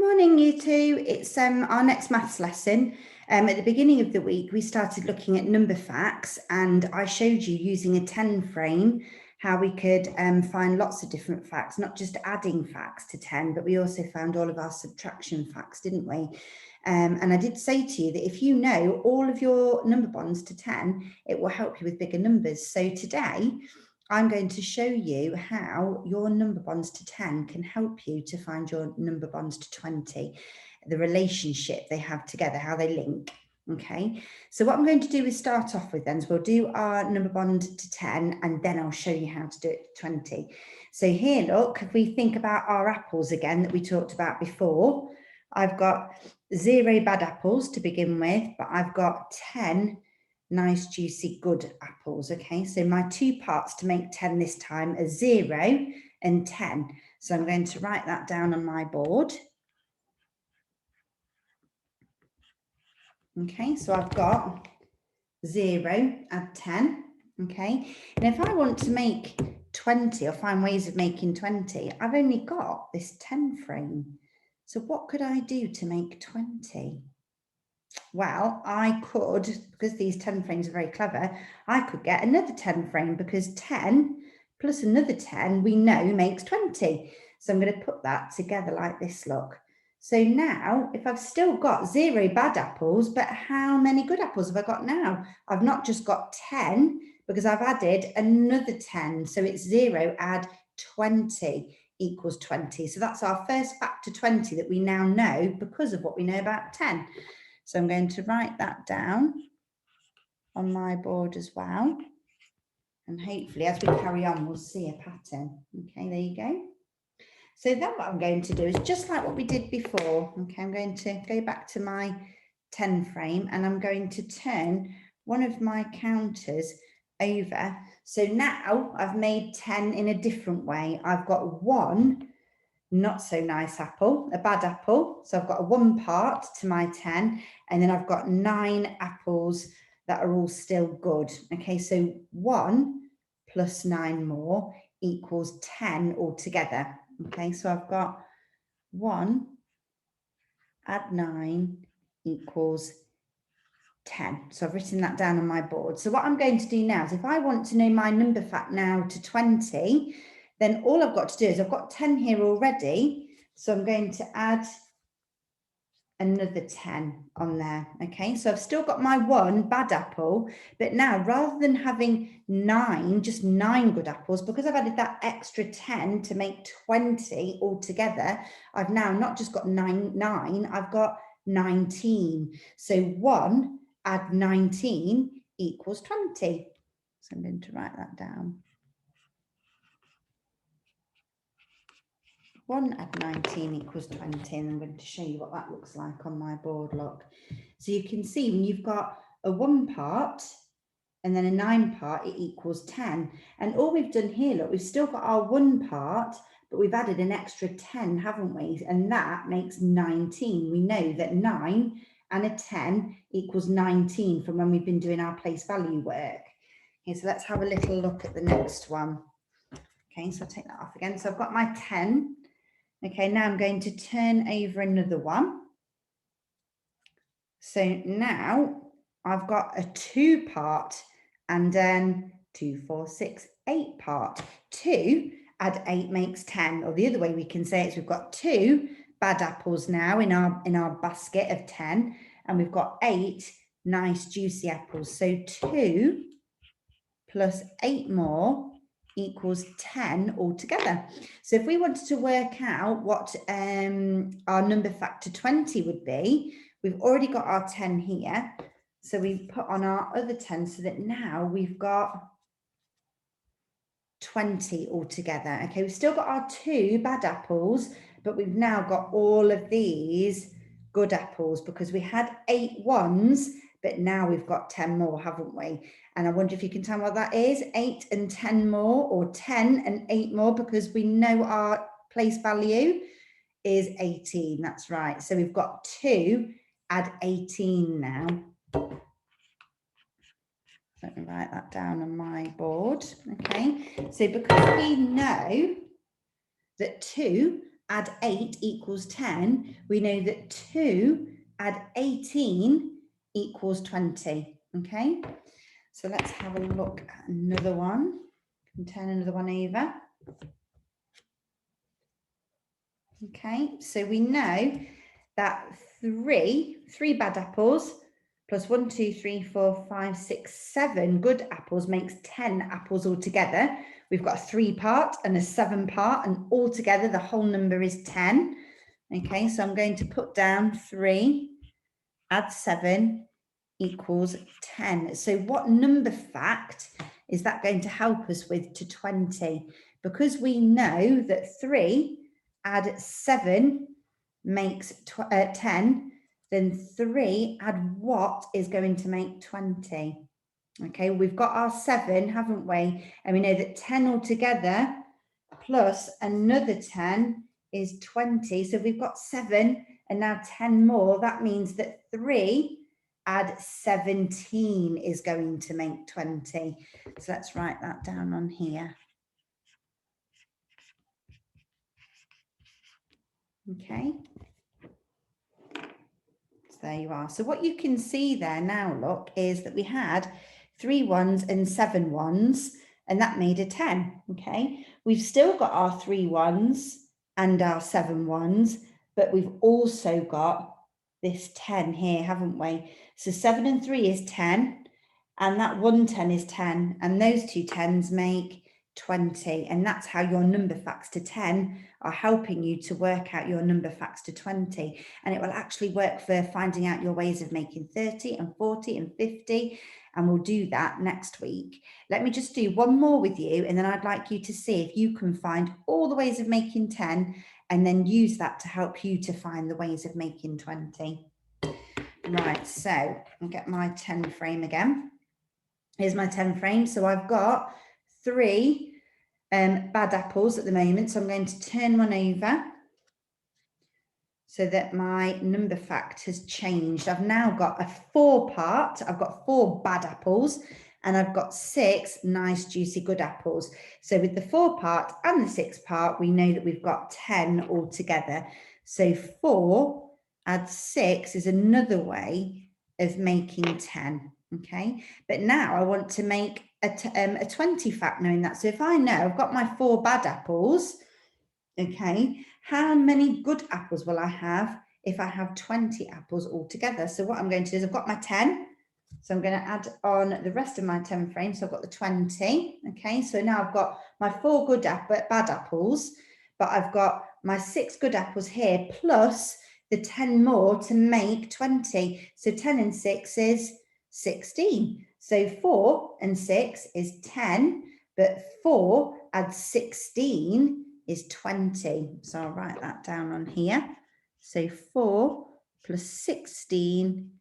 Morning, you two. It's our next maths lesson. At the beginning of the week, we started looking at number facts, and I showed you using a 10 frame how we could find lots of different facts, not just adding facts to 10, but we also found all of our subtraction facts, didn't we? And I did say to you that if you know all of your number bonds to 10, it will help you with bigger numbers. So today, I'm going to show you how your number bonds to 10 can help you to find your number bonds to 20, the relationship they have together, how they link. Okay, so what I'm going to do is start off with then, so we'll do our number bond to 10 and then I'll show you how to do it to 20. So here, look, if we think about our apples again that we talked about before, I've got 0 bad apples to begin with, but I've got 10 nice, juicy, good apples. Okay, so my two parts to make 10 this time are 0 and 10. So I'm going to write that down on my board. Okay, so I've got 0, add 10. Okay, and if I want to make 20 or find ways of making 20, I've only got this 10 frame. So what could I do to make 20? Well, I could, because these 10 frames are very clever, I could get another 10 frame because 10 plus another 10 we know makes 20. So I'm going to put that together like this, look. So now, if I've still got 0 bad apples, but how many good apples have I got now? I've not just got 10 because I've added another 10. So it's 0 add 20 equals 20. So that's our first factor 20 that we now know because of what we know about 10. So I'm going to write that down on my board as well. And hopefully as we carry on, we'll see a pattern. Okay, there you go. So then what I'm going to do is just like what we did before. Okay, I'm going to go back to my 10 frame and I'm going to turn one of my counters over. So now I've made 10 in a different way. I've got one not so nice apple, a bad apple. So I've got a 1 part to my 10, and then I've got 9 apples that are all still good. Okay, so 1 plus 9 more equals 10 altogether. Okay, so I've got 1 add 9 equals 10. So I've written that down on my board. So what I'm going to do now is if I want to know my number fact now to 20, then all I've got to do is I've got 10 here already. So I'm going to add another 10 on there. Okay, so I've still got my 1 bad apple, but now rather than having 9, just 9 good apples, because I've added that extra 10 to make 20 altogether, I've now not just got 9, I've got 19. So 1 add 19 equals 20. So I'm going to write that down. 1 add 19 equals 20, and I'm going to show you what that looks like on my board, look. So you can see when you've got a 1 part and then a 9 part, it equals 10. And all we've done here, look, we've still got our 1 part, but we've added an extra 10, haven't we? And that makes 19. We know that 9 and a 10 equals 19 from when we've been doing our place value work. Okay, so let's have a little look at the next one. Okay, so I'll take that off again. So I've got my 10. Okay, now I'm going to turn over another one. So now I've got a 2 part and then 2, 4, 6, 8 part. 2 add 8 makes 10, or the other way we can say it is we've got 2 bad apples now in our basket of 10, and we've got 8 nice juicy apples. So 2 plus 8 more equals 10 altogether. So if we wanted to work out what our number factor 20 would be, we've already got our 10 here. So we put on our other 10 so that now we've got 20 altogether. Okay, we've still got our 2 bad apples, but we've now got all of these good apples because we had 8 ones, but now we've got 10 more, haven't we? And I wonder if you can tell me what that is, 8 and 10 more, or 10 and 8 more, because we know our place value is 18, that's right. So we've got 2 add 18 now. Let me write that down on my board. Okay, so because we know that 2 add 8 equals 10, we know that 2 add 18 equals 20, okay? So let's have a look at another one. Can turn another one over. Okay, so we know that three bad apples plus 1, 2, 3, 4, 5, 6, 7 good apples makes 10 apples altogether. We've got a 3 part and a 7 part, and altogether the whole number is 10. Okay, so I'm going to put down 3 add 7 equals 10. So what number fact is that going to help us with to 20? Because we know that 3 add 7 makes 10, then 3 add what is going to make 20? Okay, we've got our 7, haven't we? And we know that 10 altogether plus another 10 is 20. So we've got 7 and now 10 more. That means that 3 add 17 is going to make 20. So let's write that down on here. Okay. So there you are. So what you can see there now, look, is that we had 3 ones and 7 ones, and that made a 10. Okay. We've still got our 3 ones and our 7 ones, but we've also got this 10 here, haven't we? So 7 and 3 is 10, and that 1 10 is 10, and those 2 10s make 20. And that's how your number facts to 10 are helping you to work out your number facts to 20. And it will actually work for finding out your ways of making 30 and 40 and 50. And we'll do that next week. Let me just do one more with you, and then I'd like you to see if you can find all the ways of making 10 and then use that to help you to find the ways of making 20. Right, so I'll get my 10 frame again. Here's my 10 frame. So I've got 3 bad apples at the moment. So I'm going to turn one over so that my number fact has changed. I've now got a 4 part. I've got 4 bad apples, and I've got 6 nice, juicy, good apples. So with the 4 part and the 6 part, we know that we've got 10 altogether. So 4 add 6 is another way of making 10. Okay, but now I want to make a 20 fact knowing that. So if I know I've got my 4 bad apples, okay, how many good apples will I have if I have 20 apples altogether? So what I'm going to do is I've got my 10. So I'm going to add on the rest of my 10 frames. So I've got the 20. Okay, so now I've got my 4 good bad apples, but I've got my 6 good apples here, plus the 10 more to make 20. So 10 and 6 is 16. So 4 and 6 is 10, but 4 adds 16 is 20. So I'll write that down on here. So 4 plus 16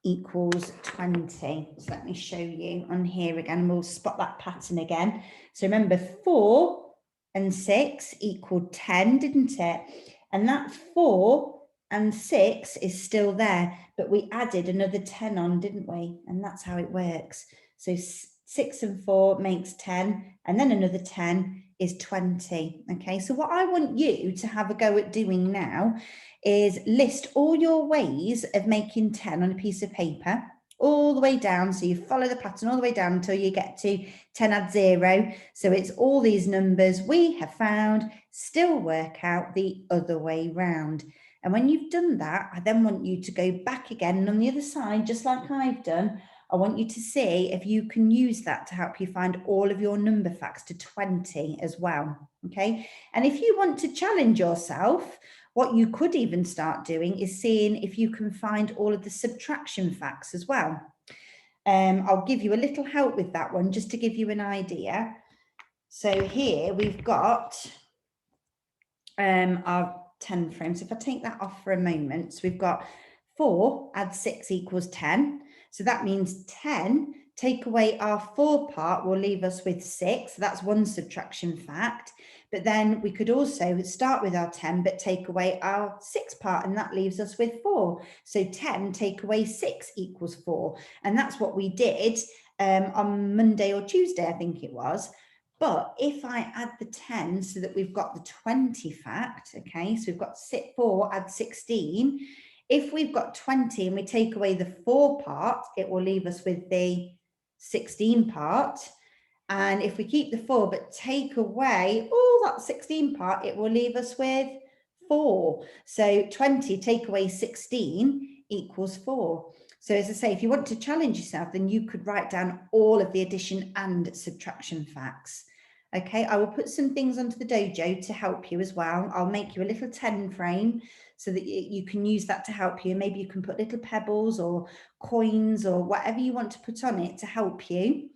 equals 20. So let me show you on here again. We'll spot that pattern again. So remember, 4 and 6 equaled 10, didn't it? And that 4 and 6 is still there, but we added another 10 on, didn't we? And that's how it works. So 6 and 4 makes 10, and then another 10 is 20. Okay, so what I want you to have a go at doing now is list all your ways of making 10 on a piece of paper, all the way down. So you follow the pattern all the way down until you get to 10 add 0. So it's all these numbers we have found, still work out the other way round. And when you've done that, I then want you to go back again, and on the other side, just like I've done, I want you to see if you can use that to help you find all of your number facts to 20 as well, okay? And if you want to challenge yourself, what you could even start doing is seeing if you can find all of the subtraction facts as well. I'll give you a little help with that one, just to give you an idea. So here we've got our 10 frames. If I take that off for a moment, so we've got 4 add 6 equals 10. So that means 10, take away our 4 part, will leave us with 6. So that's one subtraction fact. But then we could also start with our 10, but take away our 6 part, and that leaves us with 4. So 10 take away 6 equals 4. And that's what we did on Monday or Tuesday, I think it was. But if I add the 10 so that we've got the 20 fact, okay, so we've got 4, add 16. If we've got 20 and we take away the 4 part, it will leave us with the 16 part. And if we keep the 4 but take away all that 16 part, it will leave us with 4. So 20 take away 16 equals 4. So as I say, if you want to challenge yourself, then you could write down all of the addition and subtraction facts. Okay, I will put some things onto the dojo to help you as well. I'll make you a little 10 frame so that you can use that to help you. Maybe you can put little pebbles or coins or whatever you want to put on it to help you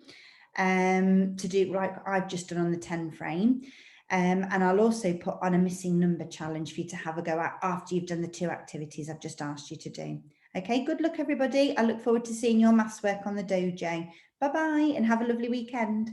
to do like I've just done on the 10 frame. And I'll also put on a missing number challenge for you to have a go at after you've done the 2 activities I've just asked you to do. Okay, good luck everybody. I look forward to seeing your maths work on the dojo. Bye-bye and have a lovely weekend.